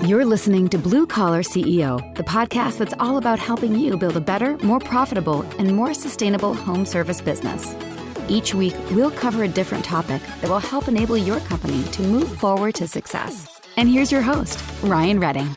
You're listening to Blue Collar CEO, the podcast that's all about helping you build a better, more profitable, and more sustainable home service business. Each week, we'll cover a different topic that will help enable your company to move forward to success. And here's your host, Ryan Redding.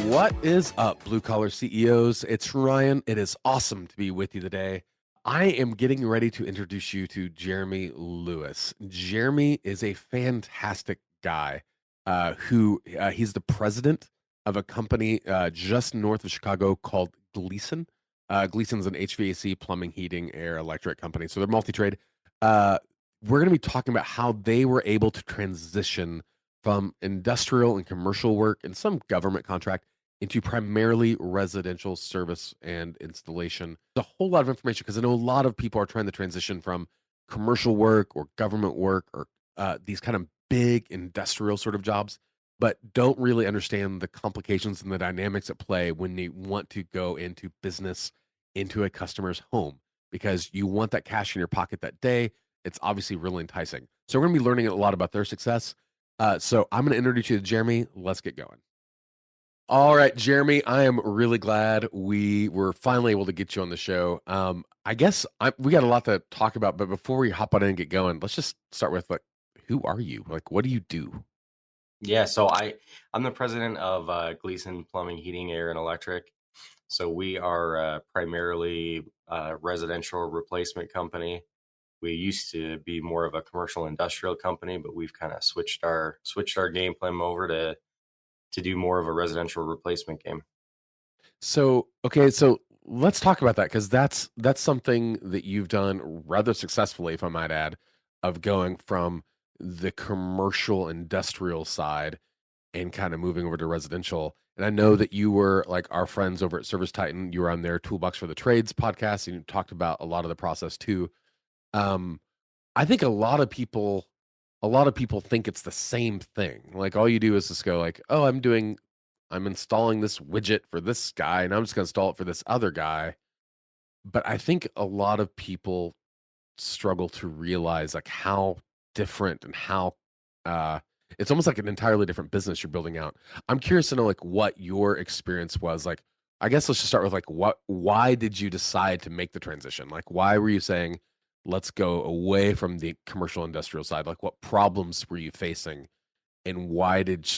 What is up, Blue Collar CEOs? It's Ryan. It is awesome to be with you today. I am getting ready to introduce you to Jeremy Lewis. Jeremy is a fantastic guy he's the president of a company just north of Chicago called Gleason. Gleason's an HVAC, plumbing, heating, air, electric company. So they're multi-trade. We're going to be talking about how they were able to transition from industrial and commercial work and some government contract into primarily residential service and installation. There's a whole lot of information because I know a lot of people are trying to transition from commercial work or government work or these kind of big industrial sort of jobs, but don't really understand the complications and the dynamics at play when they want to go into business into a customer's home because you want that cash in your pocket that day. It's obviously really enticing. So we're going to be learning a lot about their success. So I'm going to introduce you to Jeremy. Let's get going. All right, Jeremy, I am really glad we were finally able to get you on the show. I guess we got a lot to talk about, but before we hop on in and get going, let's just start with who are you? What do you do? Yeah, so I'm the president of Gleason Plumbing, Heating, Air, and Electric. So we are primarily a residential replacement company. We used to be more of a commercial industrial company, but we've kind of switched our game plan over to do more of a residential replacement game. So, okay, so let's talk about that because that's something that you've done rather successfully, if I might add, of going from the commercial industrial side and kind of moving over to residential. And I know that you were like our friends over at Service Titan. You were on their Toolbox for the Trades podcast and you talked about a lot of the process too. I think a lot of people think it's the same thing. Like all you do is just go like, oh, I'm installing this widget for this guy and I'm just going to install it for this other guy. But I think a lot of people struggle to realize like how different and how it's almost like an entirely different business you're building out. I'm curious to know like what your experience was. Like, I guess let's just start with like why did you decide to make the transition? Like, why were you saying, let's go away from the commercial industrial side? Like, what problems were you facing, and why did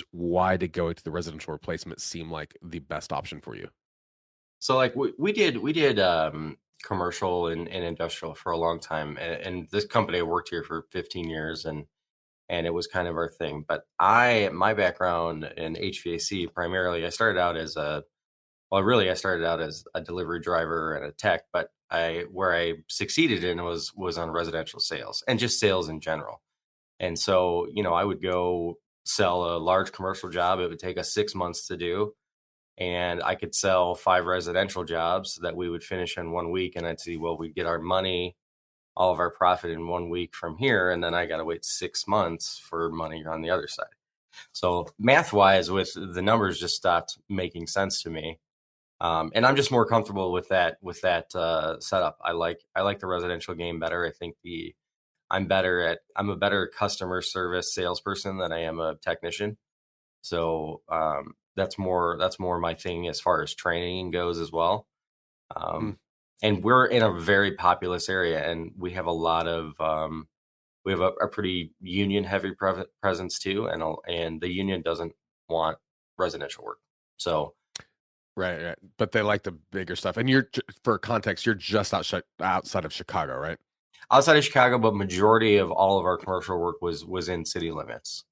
going to the residential replacement seem like the best option for you? So like we did commercial and industrial for a long time, and this company I worked here for 15 years, and it was kind of our thing. But my background in HVAC primarily, I started out as a delivery driver and a tech, but where I succeeded in was on residential sales and just sales in general. And so, I would go sell a large commercial job. It would take us 6 months to do. And I could sell 5 residential jobs that we would finish in 1 week. And I'd see, well, we'd get our money, all of our profit in 1 week from here. And then I got to wait 6 months for money on the other side. So math wise, with the numbers just stopped making sense to me. And I'm just more comfortable with that setup. I like the residential game better. I think I'm a better customer service salesperson than I am a technician. So that's more my thing as far as training goes as well. And we're in a very populous area, and we have a lot of we have a pretty union heavy presence too, and the union doesn't want residential work. So. Right. But they like the bigger stuff. And for context, you're just outside of Chicago, right? Outside of Chicago, but majority of all of our commercial work was in city limits.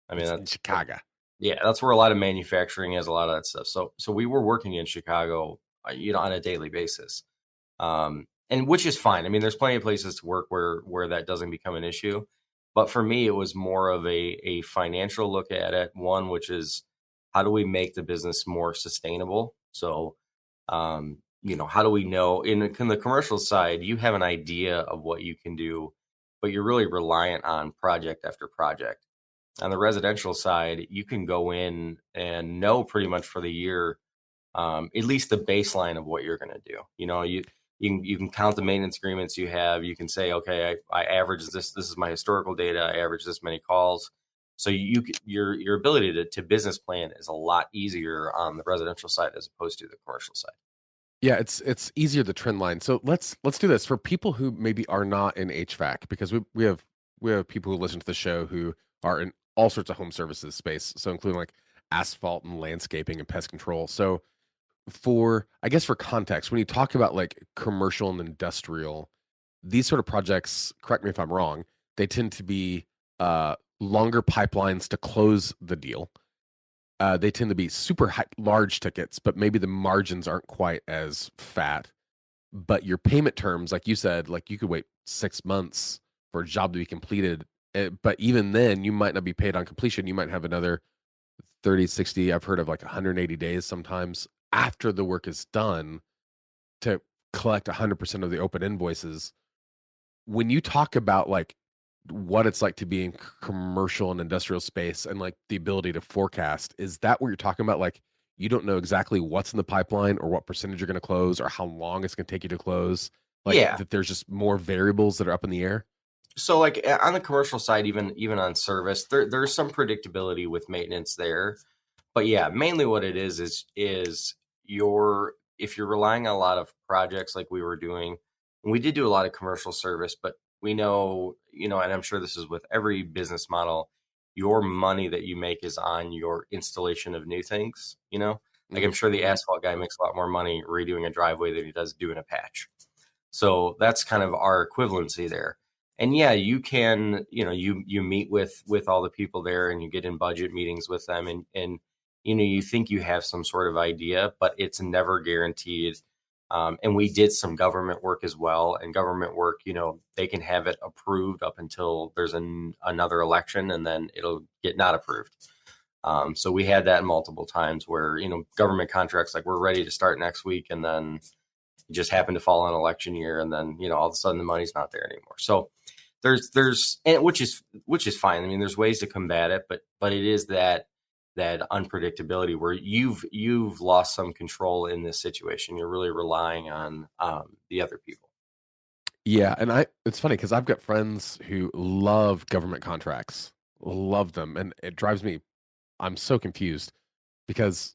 I mean, that's Chicago. Yeah, that's where a lot of manufacturing is, a lot of that stuff. So we were working in Chicago, on a daily basis, and which is fine. I mean, there's plenty of places to work where that doesn't become an issue. But for me, it was more of a financial look at it. One, which is how do we make the business more sustainable? So, how do we know in the commercial side, you have an idea of what you can do, but you're really reliant on project after project. On the residential side, you can go in and know pretty much for the year, at least the baseline of what you're going to do. you can count the maintenance agreements you have. You can say, okay, I average this. This is my historical data. I average this many calls. So your ability to business plan is a lot easier on the residential side as opposed to the commercial side. Yeah, it's easier the trend line. So let's do this for people who maybe are not in HVAC, because we have people who listen to the show who are in all sorts of home services space, so including like asphalt and landscaping and pest control. So I guess for context, when you talk about like commercial and industrial, these sort of projects, correct me if I'm wrong, they tend to be longer pipelines to close the deal. They tend to be super large tickets, but maybe the margins aren't quite as fat. But your payment terms, like you said, like you could wait 6 months for a job to be completed. But even then, you might not be paid on completion. You might have another 30, 60, I've heard of like 180 days sometimes after the work is done to collect 100% of the open invoices. When you talk about like what it's like to be in commercial and industrial space and like the ability to forecast, is that what you're talking about? Like you don't know exactly what's in the pipeline or what percentage you're going to close or how long it's going to take you to close, like Yeah. that there's just more variables that are up in the air? So like on the commercial side, even on service, there's some predictability with maintenance there. But yeah, mainly what it is if you're relying on a lot of projects like we were doing, and we did do a lot of commercial service, but we know, and I'm sure this is with every business model, your money that you make is on your installation of new things, like I'm sure the asphalt guy makes a lot more money redoing a driveway than he does doing a patch. So that's kind of our equivalency there. And yeah, you can, you meet with all the people there and you get in budget meetings with them and you think you have some sort of idea, but it's never guaranteed. And we did some government work as well. And government work, they can have it approved up until there's another election and then it'll get not approved. So we had that multiple times where, government contracts, like we're ready to start next week. And then it just happened to fall on election year. And then, all of a sudden the money's not there anymore. So and which is fine. I mean, there's ways to combat it, but it is that unpredictability where you've lost some control in this situation. You're really relying on the other people. Yeah, and it's funny because I've got friends who love government contracts, love them, and it drives me. I'm so confused because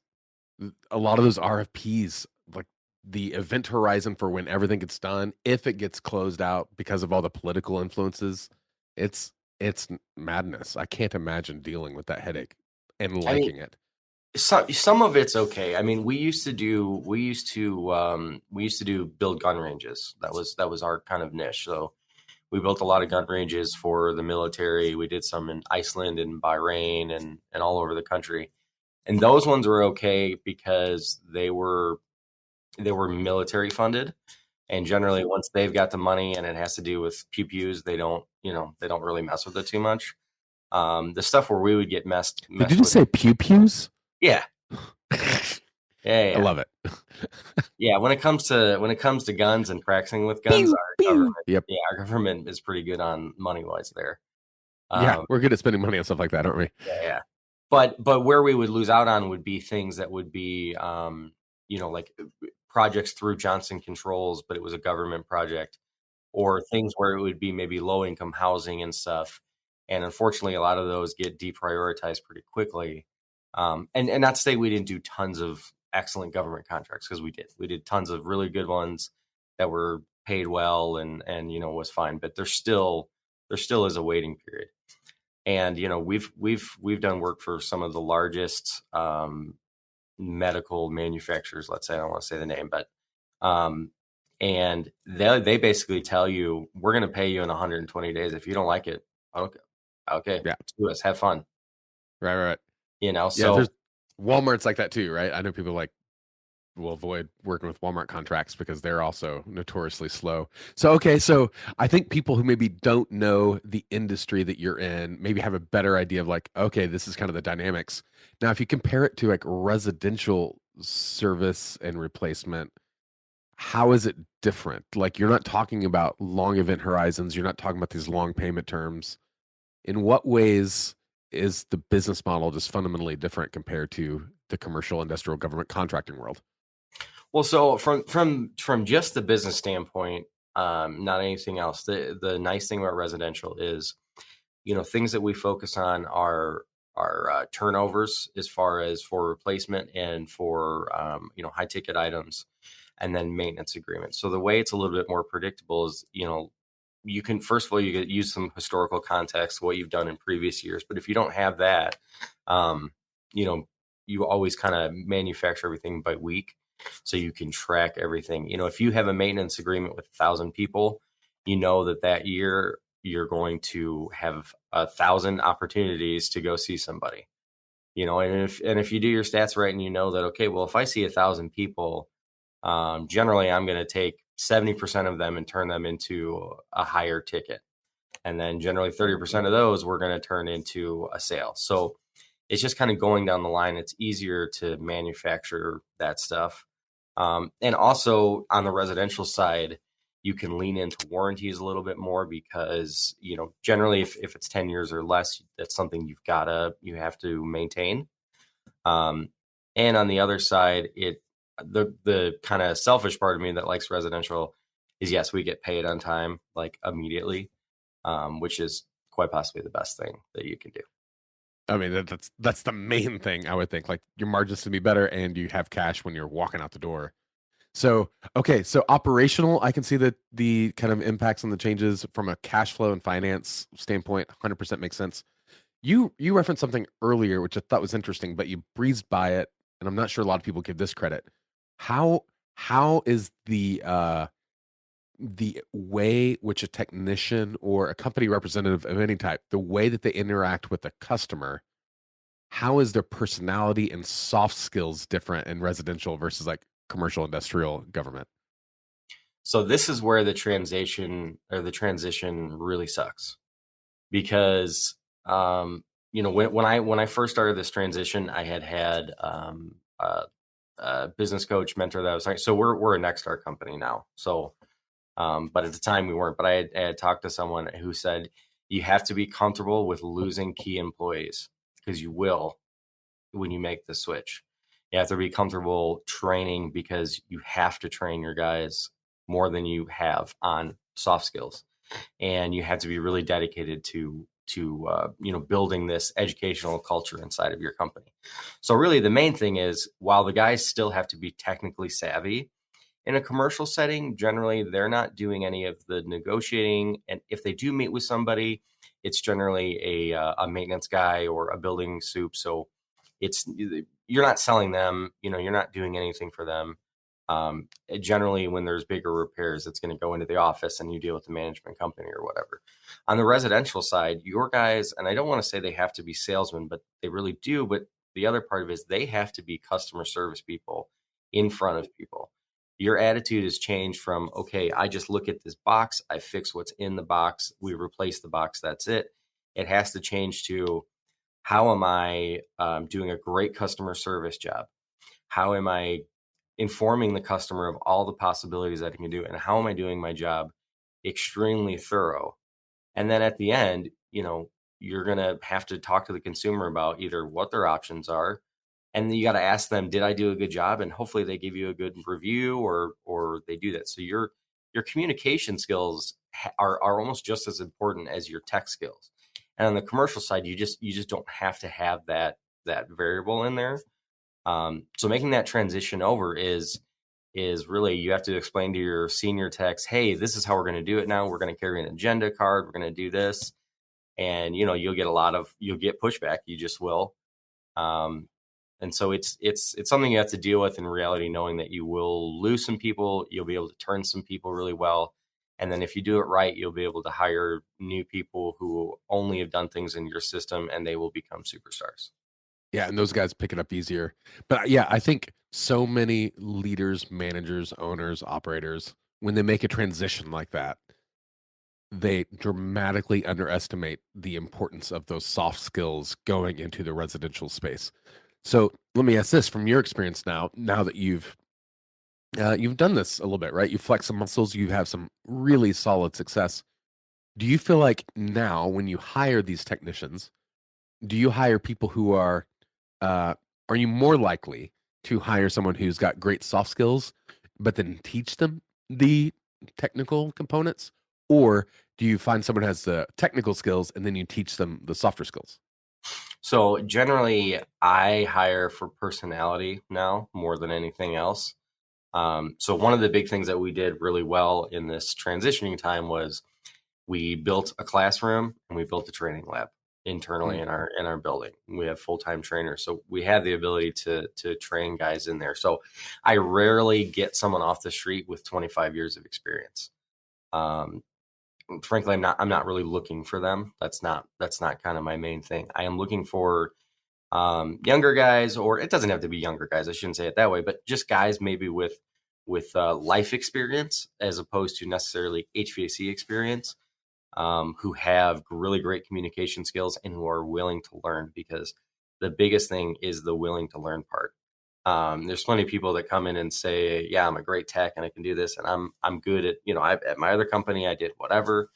a lot of those RFPs, like the event horizon for when everything gets done, if it gets closed out because of all the political influences, it's madness. I can't imagine dealing with that headache and liking it. Some of it's okay. I mean, we used to do build gun ranges. That was our kind of niche. So we built a lot of gun ranges for the military. We did some in Iceland and Bahrain and all over the country. And those ones were okay because they were military funded. And generally once they've got the money and it has to do with pew-pews, they don't really mess with it too much. The stuff where we would get messed Did you just say pew-pews? Yeah. Yeah. I love it. Yeah, when it comes to guns and practicing with guns, our government is pretty good on money-wise there. Yeah, we're good at spending money on stuff like that, aren't we? Yeah. But where we would lose out on would be things that would be like projects through Johnson Controls, but it was a government project, or things where it would be maybe low-income housing and stuff. And unfortunately, a lot of those get deprioritized pretty quickly. And not to say we didn't do tons of excellent government contracts, because we did tons of really good ones that were paid well and was fine, but there still is a waiting period. And we've done work for some of the largest medical manufacturers, let's say. I don't want to say the name, but and they basically tell you, we're going to pay you in 120 days. If you don't like it, okay, yeah, let's do this, have fun. Right. So there's Walmart's like that too, right? I know people will avoid working with Walmart contracts because they're also notoriously slow. So I think people who maybe don't know the industry that you're in maybe have a better idea of like, okay, this is kind of the dynamics. Now, if you compare it to like residential service and replacement, how is it different? Like, you're not talking about long event horizons. You're not talking about these long payment terms. In what ways is the business model just fundamentally different compared to the commercial, industrial, government contracting world? Well, so from just the business standpoint, not anything else. The nice thing about residential is, things that we focus on are turnovers as far as for replacement and for high ticket items, and then maintenance agreements. So the way it's a little bit more predictable is, you can, first of all, you get use some historical context, what you've done in previous years. But if you don't have that, um, you know, you always kind of manufacture everything by week, so you can track everything. If you have a maintenance agreement with 1,000 people, that year you're going to have 1,000 opportunities to go see somebody. And if you do your stats right, and that, okay, well, if I see 1,000 people, generally I'm going to take 70% of them and turn them into a higher ticket. And then generally 30% of those we're going to turn into a sale. So it's just kind of going down the line. It's easier to manufacture that stuff. And also on the residential side, you can lean into warranties a little bit more because, generally if it's 10 years or less, that's something you have to maintain. And on the other side, the kind of selfish part of me that likes residential is, yes, we get paid on time, like immediately, which is quite possibly the best thing that you can do. I mean, that's the main thing, I would think. Like, your margins to be better, and you have cash when you're walking out the door. So, okay, so operational, I can see that the kind of impacts and the changes from a cash flow and finance standpoint 100% makes sense. You referenced something earlier, which I thought was interesting, but you breezed by it, and I'm not sure a lot of people give this credit. How is the way which a technician or a company representative of any type, the way that they interact with a customer, how is their personality and soft skills different in residential versus like commercial, industrial, government? So this is where the transition really sucks, because when I first started this transition, I had a business coach mentor that I was like, so we're a Nexstar company now. So but at the time we weren't. But I had talked to someone who said, you have to be comfortable with losing key employees, because you will when you make the switch. You have to be comfortable training, because you have to train your guys more than you have on soft skills. And you have to be really dedicated to building this educational culture inside of your company. So really the main thing is, while the guys still have to be technically savvy, in a commercial setting, generally they're not doing any of the negotiating. And if they do meet with somebody, it's generally a maintenance guy or a building soup. So you're not selling them, you're not doing anything for them. Generally, when there's bigger repairs, it's going to go into the office and you deal with the management company or whatever. On the residential side, your guys, and I don't want to say they have to be salesmen, but they really do. But the other part of it is they have to be customer service people in front of people. Your attitude has changed from, okay, I just look at this box, I fix what's in the box, we replace the box, that's it. It has to change to, how am I doing a great customer service job? How am I informing the customer of all the possibilities that I can do? And how am I doing my job extremely thorough? And then at the end, you're going to have to talk to the consumer about either what their options are. And then you got to ask them, did I do a good job? And hopefully they give you a good review, or they do that. So your communication skills are almost just as important as your tech skills. And on the commercial side, you just don't have to have that variable in there. So making that transition over is really, you have to explain to your senior techs, hey, this is how we're going to do it now. We're going to carry an agenda card. We're going to do this. And, you'll get pushback. You just will. And so it's something you have to deal with in reality, knowing that you will lose some people. You'll be able to turn some people really well. And then if you do it right, you'll be able to hire new people who only have done things in your system, and they will become superstars. Yeah, and those guys pick it up easier. But yeah, I think so many leaders, managers, owners, operators, when they make a transition like that, they dramatically underestimate the importance of those soft skills going into the residential space. So let me ask this, from your experience now that you've done this a little bit, right? You flex some muscles, you have some really solid success. Do you feel like now, when you hire these technicians, do you hire people who are you more likely to hire someone who's got great soft skills, but then teach them the technical components? Or do you find someone who has the technical skills and then you teach them the softer skills? So generally, I hire for personality now more than anything else. So one of the big things that we did really well in this transitioning time was we built a classroom and we built a training lab internally Mm. in our building. We have full-time trainers, so we have the ability to train guys in there. So I rarely get someone off the street with 25 years of experience. Um, Frankly, I'm not really looking for them. That's not kind of my main thing. I am looking for younger guys, or it doesn't have to be younger guys. I shouldn't say it that way, but just guys maybe with life experience as opposed to necessarily HVAC experience, who have really great communication skills and who are willing to learn, because the biggest thing is the willing to learn part. There's plenty of people that come in and say, yeah, I'm a great tech and I can do this. And I'm good at, at my other company, I did whatever,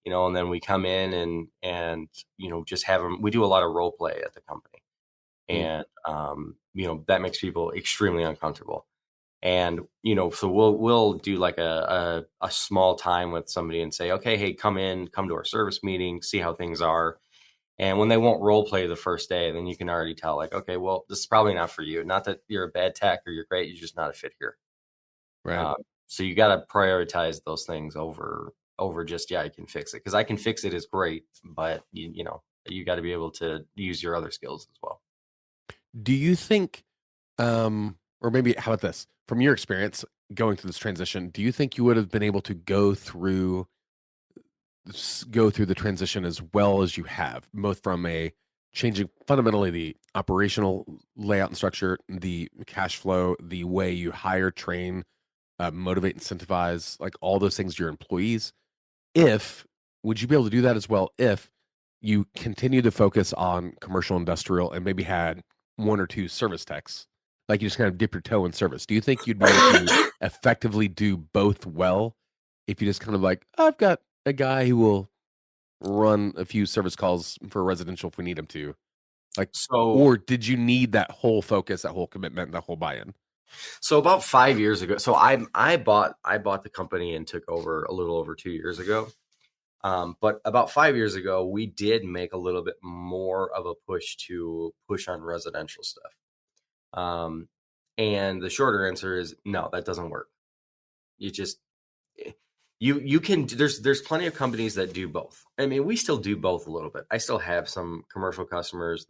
and then we come in and, just have them, we do a lot of role play at the company. Mm. And, that makes people extremely uncomfortable. And, so we'll do like a small time with somebody and say, okay, hey, come to our service meeting, see how things are. And when they won't role play the first day, then you can already tell, like, okay, well, this is probably not for you. Not that you're a bad tech or you're great, you're just not a fit here. Right. So you got to prioritize those things over just, yeah, I can fix it, because I can fix it is great, but you got to be able to use your other skills as well. Do you think, or maybe how about this? From your experience going through this transition, do you think you would have been able to go through the transition as well as you have, both from a changing fundamentally the operational layout and structure, the cash flow, the way you hire, train, motivate, incentivize, like all those things, your employees? If Would you be able to do that as well if you continue to focus on commercial industrial and maybe had one or two service techs, like you just kind of dip your toe in service? Do you think you'd be able to effectively do both well if you just kind of like, I've got a guy who will run a few service calls for residential if we need him to? Like, So, or did you need that whole focus, that whole commitment, that whole buy-in? so about 5 years ago, so I bought the company and took over a little over 2 years ago. But about 5 years ago, we did make a little bit more of a push on residential stuff. Um, and the shorter answer is no, that doesn't work. You just eh, you can there's plenty of companies that do both. I mean, we still do both a little bit. I still have some commercial customers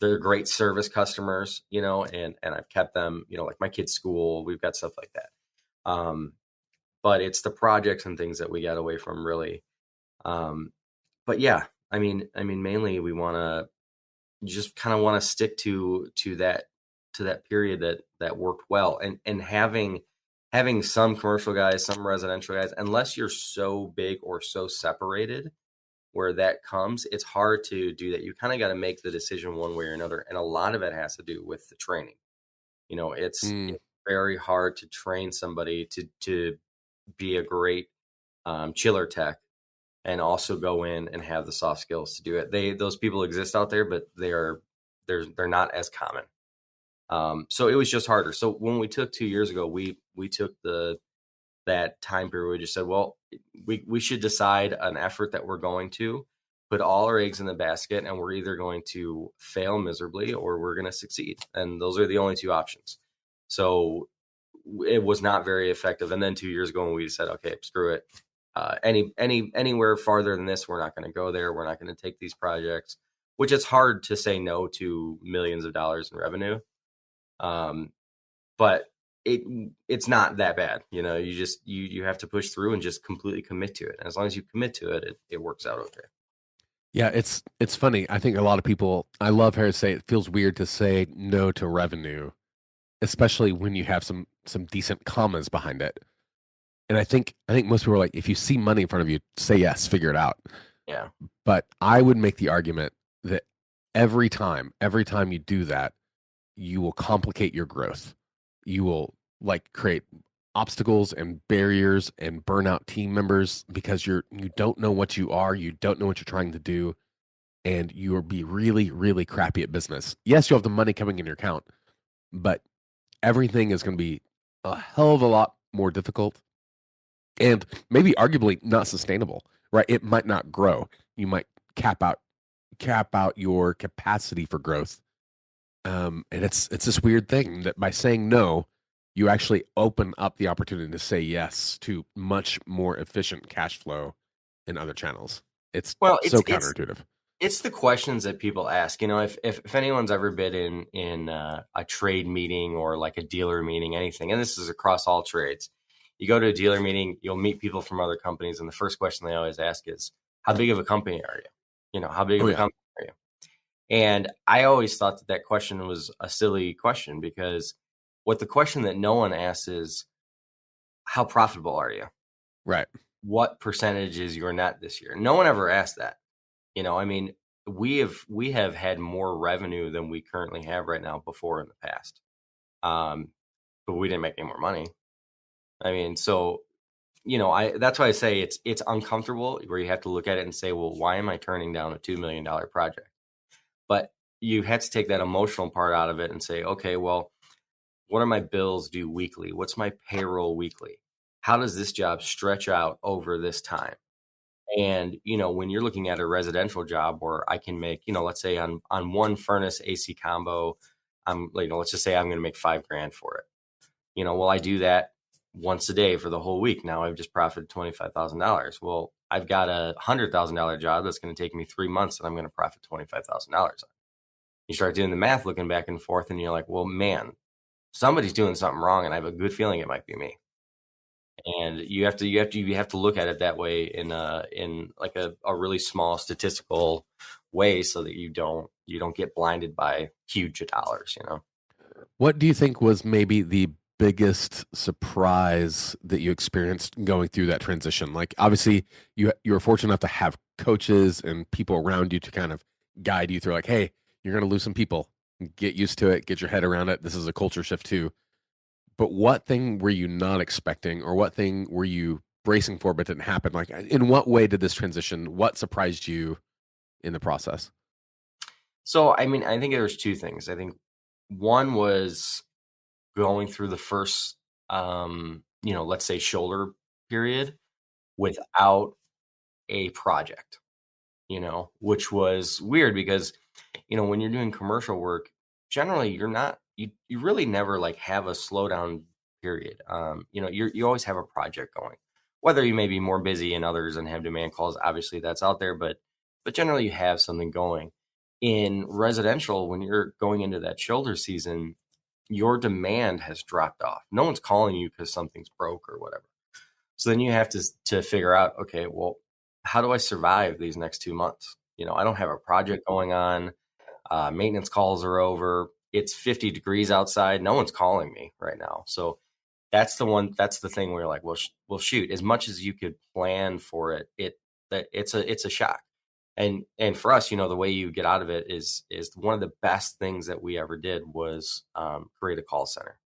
they're great service customers, and I've kept them, like my kids' school, we've got stuff like that. Um, but it's the projects and things that we got away from, really. Um, but yeah, I mean, mainly we want to just kind of want to stick to that period that worked well, and having some commercial guys, some residential guys, unless you're so big or so separated where that comes, it's hard to do that. You kind of got to make the decision one way or another, and a lot of it has to do with the training. Mm. It's very hard to train somebody to be a great chiller tech and also go in and have the soft skills to do it. Those people exist out there, but they're not as common. So it was just harder. So when we took 2 years ago, we took that time period. We just said, well, we should decide an effort that we're going to put all our eggs in the basket, and we're either going to fail miserably or we're going to succeed. And those are the only two options. So it was not very effective. And then 2 years ago, when we said, okay, screw it. Anywhere farther than this, we're not going to go there. We're not going to take these projects, which it's hard to say no to millions of dollars in revenue. But it's not that bad. You just, you have to push through and just completely commit to it. And as long as you commit to it, it works out okay. Yeah, it's funny. I think a lot of people, I love how to say it feels weird to say no to revenue, especially when you have some decent commas behind it. And I think most people are like, if you see money in front of you, say yes, figure it out. Yeah. But I would make the argument that every time you do that, you will complicate your growth. You will like create obstacles and barriers and burn out team members because you don't know what you are, you don't know what you're trying to do, and you will be really, really crappy at business. Yes, you'll have the money coming in your account, but everything is going to be a hell of a lot more difficult and maybe arguably not sustainable, right? It might not grow. You might cap out your capacity for growth. And it's this weird thing that by saying no, you actually open up the opportunity to say yes to much more efficient cash flow in other channels. It's Well, so counterintuitive. it's the questions that people ask. You know, if anyone's ever been in a trade meeting or like a dealer meeting, anything, and this is across all trades, you go to a dealer meeting, you'll meet people from other companies, and the first question they always ask is, "How big of a company are you? You know, how big Oh of a yeah, company are you?" And I always thought that that question was a silly question because what the question that no one asks is, "How profitable are you? right. What percentage is your net this year?" No one ever asked that. You know, I mean, we have had more revenue than we currently have right now before in the past. Um, but we didn't make any more money. I mean, so you know, I that's why I say it's uncomfortable where you have to look at it and say, well, why am I turning down a $2 million project? But you have to take that emotional part out of it and say, okay, well, what are my bills due weekly? What's my payroll weekly? How does this job stretch out over this time? And, you know, when you're looking at a residential job where I can make, you know, let's say on one furnace AC combo, you know, let's just say I'm going to make 5 grand for it. You know, well, I do that once a day for the whole week. Now I've just profited $25,000. Well, I've got $100,000 job that's going to take me 3 months and I'm going to profit $25,000. You start doing the math, looking back and forth, and you're like, well, man, somebody's doing something wrong, and I have a good feeling it might be me. And you have to look at it that way in like a really small statistical way so that you don't get blinded by huge dollars, you know. What do you think was maybe the biggest surprise that you experienced going through that transition? Like obviously you were fortunate enough to have coaches and people around you to kind of guide you through like, hey, you're going to lose some people. Get used to it, get your head around it. This is a culture shift too. But what thing were you not expecting or what thing were you bracing for but didn't happen? Like in what way did this transition, what surprised you in the process? So I mean, I think there's two things. I think one was going through the first you know, let's say shoulder period without a project, you know, which was weird because, you know, when you're doing commercial work, generally you really never like have a slowdown period. You know, you always have a project going. Whether you may be more busy in others and have demand calls, obviously that's out there, but generally you have something going. In residential, when you're going into that shoulder season, your demand has dropped off. No one's calling you because something's broke or whatever. So then you have to figure out, okay, well, how do I survive these next 2 months? You know, I don't have a project going on. Maintenance calls are over. It's 50 degrees outside. No one's calling me right now. So that's the one. That's the thing where you're like, well, well, shoot. As much as you could plan for it, it's a shock. And for us, you know, the way you get out of it is one of the best things that we ever did was create a call center.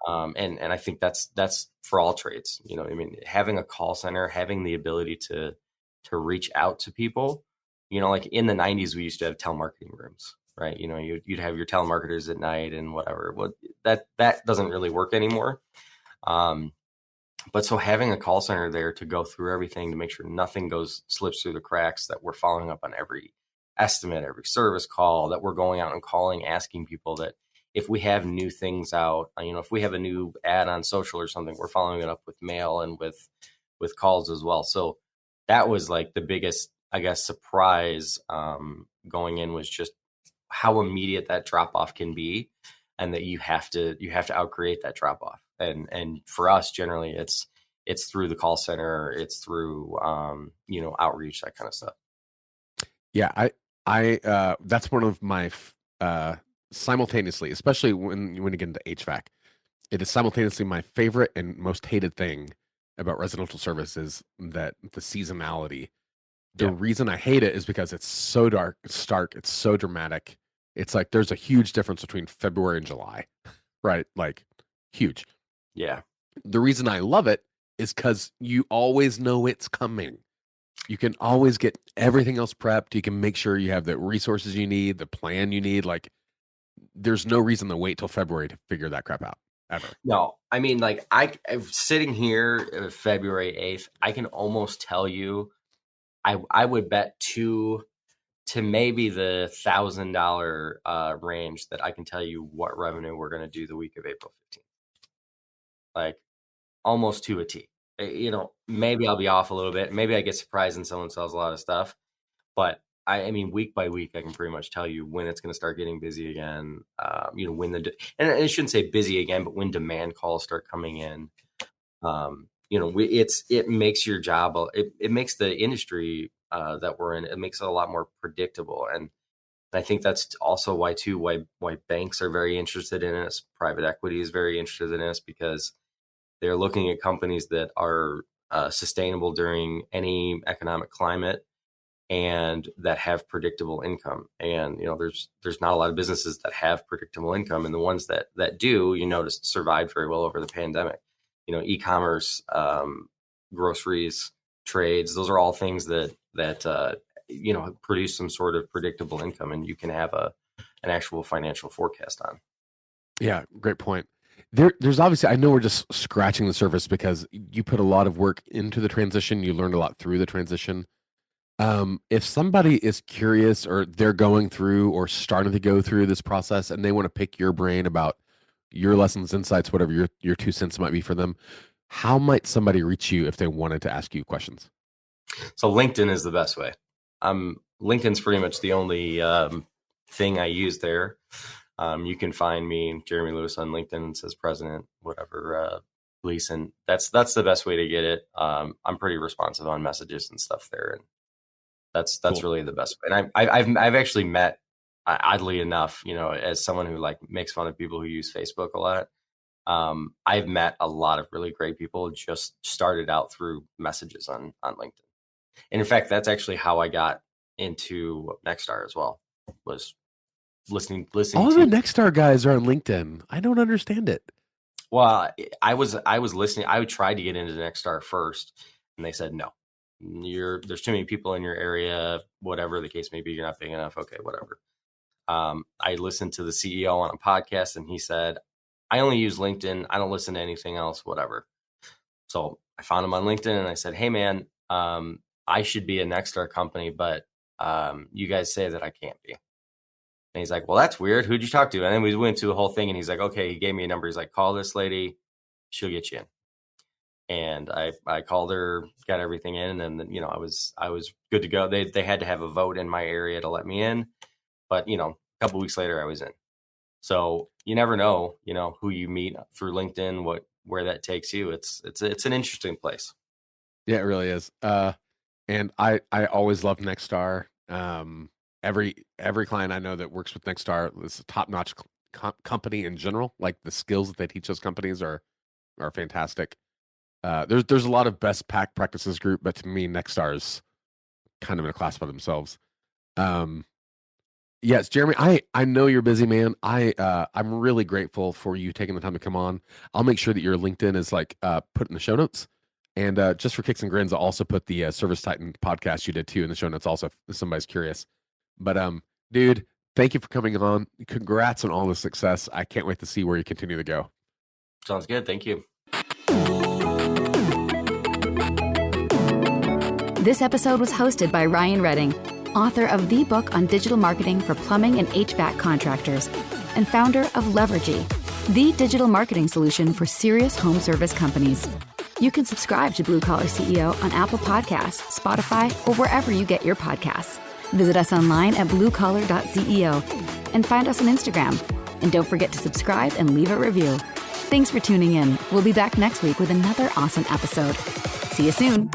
And I think that's for all trades. You know, I mean, having a call center, having the ability to reach out to people. You know, like in the '90s, we used to have telemarketing rooms, right? You know, you'd have your telemarketers at night and whatever. Well, that doesn't really work anymore. Um, but so having a call center there to go through everything to make sure nothing slips through the cracks, that we're following up on every estimate, every service call, that we're going out and calling, asking people that if we have new things out, you know, if we have a new ad on social or something, we're following it up with mail and with calls as well. So that was like the biggest, I guess, surprise going in, was just how immediate that drop off can be, and that you have to outcreate that drop off. And for us, generally, it's through the call center, it's through you know, outreach, that kind of stuff. Yeah, I that's one of my simultaneously, especially when you get into HVAC, it is simultaneously my favorite and most hated thing about residential service is that the seasonality. The Yeah, reason I hate it is because it's so dark, it's stark, it's so dramatic. It's like there's a huge difference between February and July, right? Like huge. yeah, The reason I love it is because you always know it's coming. You can always get everything else prepped. You can make sure you have the resources you need, the plan you need. Like there's no reason to wait till February to figure that crap out ever. No, I mean, like I'm sitting here February 8th, I can almost tell you, I would bet to maybe the $1,000 range that I can tell you what revenue we're going to do the week of April 15th. Like almost to a T. Maybe I'll be off a little bit. Maybe I get surprised and someone sells a lot of stuff. But I mean, week by week, I can pretty much tell you when it's going to start getting busy again. When and I shouldn't say busy again, but when demand calls start coming in. It makes your job, it makes the industry that we're in, it makes it a lot more predictable. And I think that's also why banks are very interested in us. Private equity is very interested in us because they're looking at companies that are sustainable during any economic climate and that have predictable income. And, there's not a lot of businesses that have predictable income. And the ones that do, survived very well over the pandemic. E-commerce, groceries, trades, those are all things that produce some sort of predictable income, and you can have an actual financial forecast on. Yeah, great point. There's obviously, I know we're just scratching the surface because you put a lot of work into the transition. You learned a lot through the transition. If somebody is curious or they're going through or starting to go through this process and they want to pick your brain about your lessons, insights, whatever your 2 cents might be for them, how might somebody reach you if they wanted to ask you questions? So LinkedIn is the best way. LinkedIn's pretty much the only thing I use there. You can find me, Jeremy Lewis, on LinkedIn. It says president, whatever, lease, and that's the best way to get it. I'm pretty responsive on messages and stuff there, and that's cool. Really the best way. And I've actually met, oddly enough, as someone who makes fun of people who use Facebook a lot. I've met a lot of really great people, just started out through messages on LinkedIn. And in fact, that's actually how I got into Nexstar as well, was listening. All the Nexstar guys are on LinkedIn. I don't understand it. Well, I was listening. I tried to get into Nexstar first, and they said, no, there's too many people in your area, whatever the case may be. You're not big enough. Okay, whatever. I listened to the CEO on a podcast, and he said, I only use LinkedIn. I don't listen to anything else, whatever. So I found him on LinkedIn, and I said, hey, man, I should be a Nexstar company, but you guys say that I can't be. And he's like, well, that's weird. Who'd you talk to? And then we went to the whole thing, and he's like, okay, he gave me a number. He's like, call this lady. She'll get you in. And I called her, got everything in, and then, I was good to go. They had to have a vote in my area to let me in. But, a couple weeks later, I was in. So you never know, who you meet through LinkedIn, where that takes you. It's an interesting place. Yeah, it really is. And I always love Nexstar. Every client I know that works with Nexstar is a top-notch company in general. Like the skills that they teach those companies are fantastic. There's a lot of best practices group, but to me, Nexstar is kind of in a class by themselves. Yes, Jeremy, I know you're busy, man. I'm really grateful for you taking the time to come on. I'll make sure that your LinkedIn is put in the show notes. And just for kicks and grins, I'll also put the Service Titan podcast you did too in the show notes also if somebody's curious. But dude, thank you for coming on. Congrats on all the success. I can't wait to see where you continue to go. Sounds good. Thank you. This episode was hosted by Ryan Redding, author of the book on digital marketing for plumbing and HVAC contractors, and founder of Levergy, the digital marketing solution for serious home service companies. You can subscribe to Blue Collar CEO on Apple Podcasts, Spotify, or wherever you get your podcasts. Visit us online at BlueCollar.CEO and find us on Instagram. And don't forget to subscribe and leave a review. Thanks for tuning in. We'll be back next week with another awesome episode. See you soon.